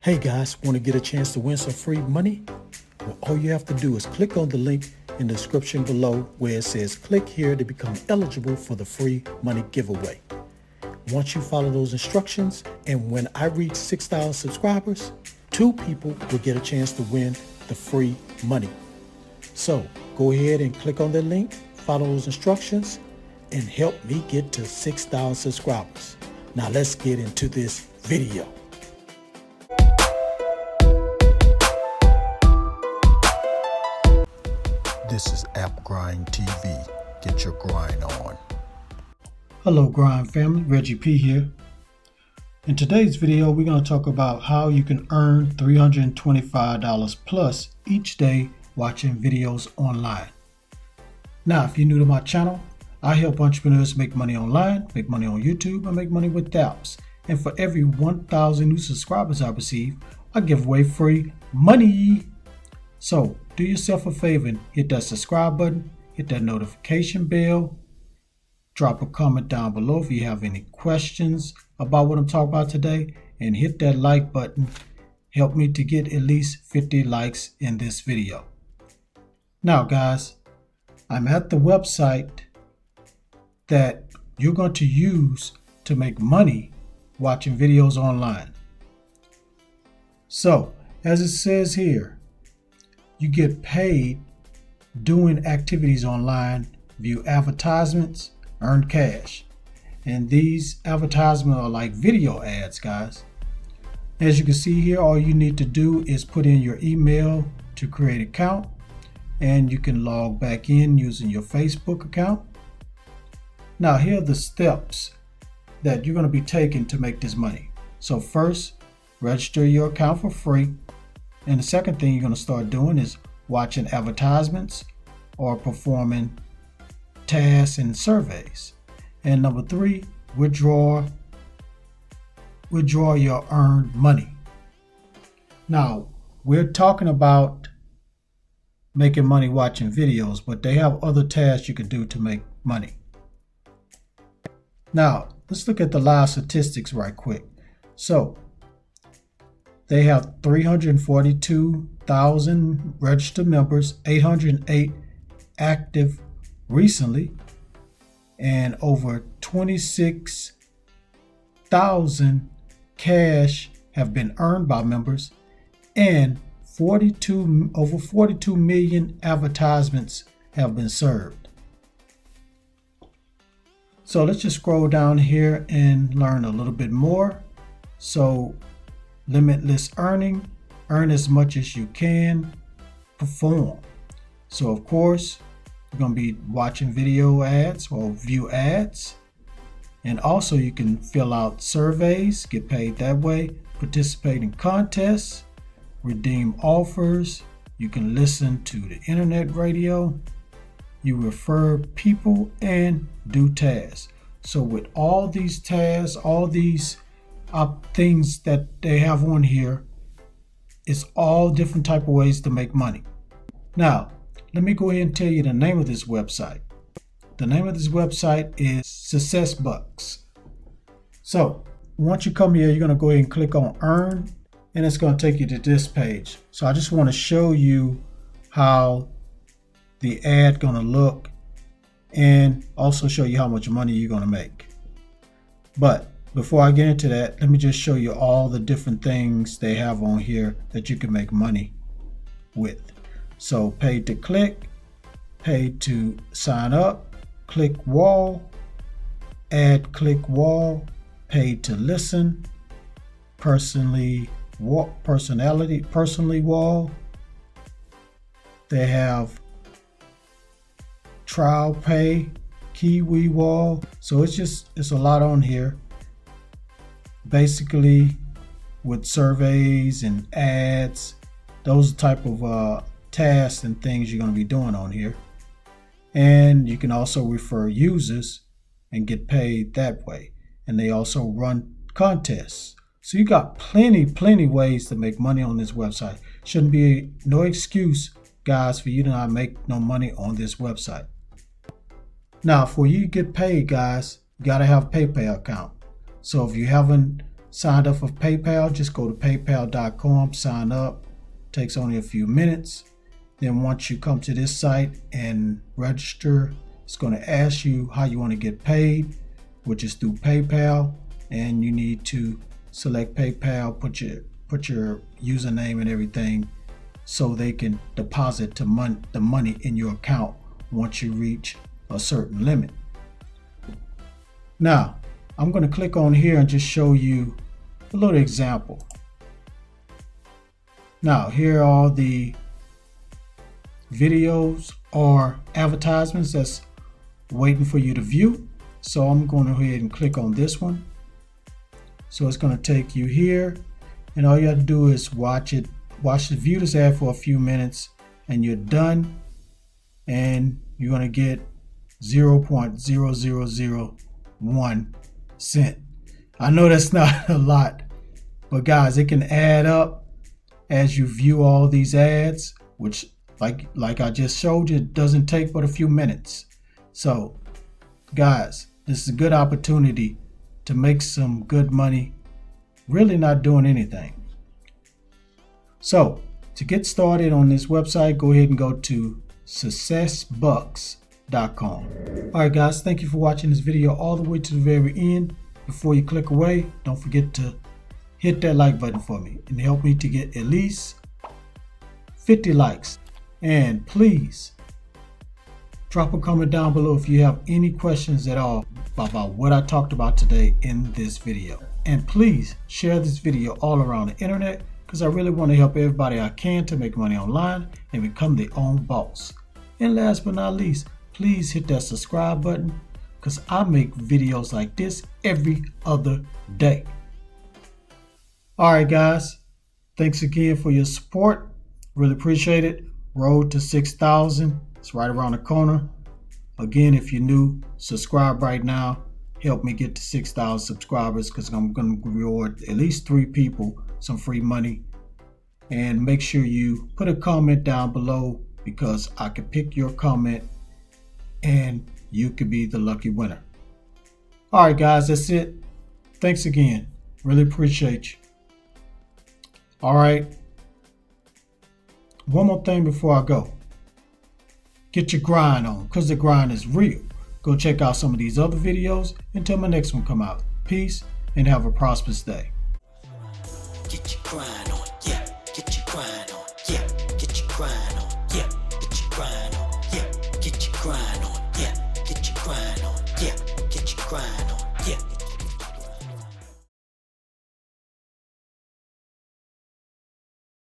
Hey guys, want to get a chance to win some free money? Well, all you have to do is click on the link in the description below where it says click here to become eligible for the free money giveaway. Once you follow those instructions, and when I reach 6,000 subscribers, 2 people will get a chance to win the free money. So go ahead and click on the link, follow those instructions, and help me get to 6,000 subscribers. Now let's get into this video. This is App Grind TV. Get your grind on. Hello Grind family, Reggie P here. In today's video, we're going to talk about how you can earn $325 plus each day watching videos online. Now, if you're new to my channel, I help entrepreneurs make money online, make money on YouTube, and make money with apps. And for every 1,000 new subscribers I receive, I give away free money. So do yourself a favor and hit that subscribe button, hit that notification bell, drop a comment down below if you have any questions about what I'm talking about today, and hit that like button. Help me to get at least 50 likes in this video. Now guys, I'm at the website that you're going to use to make money watching videos online. So as it says here, you get paid doing activities online, view advertisements, earn cash. And these advertisements are like video ads, guys. As you can see here, all you need to do is put in your email to create an account, and you can log back in using your Facebook account. Now here are the steps that you're going to be taking to make this money. So first, register your account for free. And the second thing you're going to start doing is watching advertisements or performing tasks and surveys. And number 3, withdraw your earned money. Now, we're talking about making money watching videos, but they have other tasks you can do to make money. Now, let's look at the live statistics right quick. So, they have 342,000 registered members, 808 active recently, and over 26,000 cash have been earned by members, and over 42 million advertisements have been served. So let's just scroll down here and learn a little bit more. So limitless earning, earn as much as you can, perform. So of course, you're going to be watching video ads or view ads. And also you can fill out surveys, get paid that way, participate in contests, redeem offers. You can listen to the internet radio. You refer people and do tasks. So with all these tasks, all these things that they have on here, it's all different type of ways to make money. Now, let me go ahead and tell you the name of this website. The name of this website is Success Bucks. So once you come here, you're going to go ahead and click on Earn, and it's going to take you to this page. So I just want to show you how the ad going to look, and also show you how much money you're going to make. But before I get into that, let me just show you all the different things they have on here that you can make money with. So paid to click, paid to sign up, click wall, add click wall, paid to listen, personally wall. They have trial pay, Kiwi wall. So it's a lot on here. Basically with surveys and ads, those type of tasks and things you're going to be doing on here. And you can also refer users and get paid that way. And they also run contests. So you got plenty ways to make money on this website. Shouldn't be no excuse, guys, for you to not make no money on this website. Now, for you to get paid, guys, you got to have a PayPal account. So if you haven't signed up for PayPal, just go to paypal.com, sign up. Takes only a few minutes. Then once you come to this site and register, it's going to ask you how you want to get paid, which is through PayPal, and you need to select PayPal, put your username and everything so they can deposit the money in your account once you reach a certain limit. Now, I'm going to click on here and just show you a little example. Now, here are the videos or advertisements that's waiting for you to view. So I'm going to go ahead and click on this one. So it's going to take you here, and all you have to do is watch it. View this ad for a few minutes, and you're done. And you're going to get 0.0001 cent. I know that's not a lot, but guys, it can add up as you view all these ads, which like I just showed you, it doesn't take but a few minutes. So guys, this is a good opportunity to make some good money, really not doing anything. So to get started on this website, go ahead and go to successbucks.com. All right guys, thank you for watching this video all the way to the very end. Before you click away, don't forget to hit that like button for me and help me to get at least 50 likes. And please drop a comment down below if you have any questions at all about what I talked about today in this video. And please share this video all around the internet, because I really want to help everybody I can to make money online and become their own boss. And last but not least, please hit that subscribe button, because I make videos like this every other day. Alright guys, thanks again for your support. Really appreciate it. Road to 6,000. It's right around the corner. Again, if you're new, subscribe right now. Help me get to 6,000 subscribers, because I'm going to reward at least 3 people some free money. And make sure you put a comment down below, because I can pick your comment and you could be the lucky winner. Alright guys, that's it. Thanks again. Really appreciate you. Alright. One more thing before I go. Get your grind on, because the grind is real. Go check out some of these other videos until my next one come out. Peace and have a prosperous day. Get your grind on, yeah. Get your grind on, yeah. Get your grind on.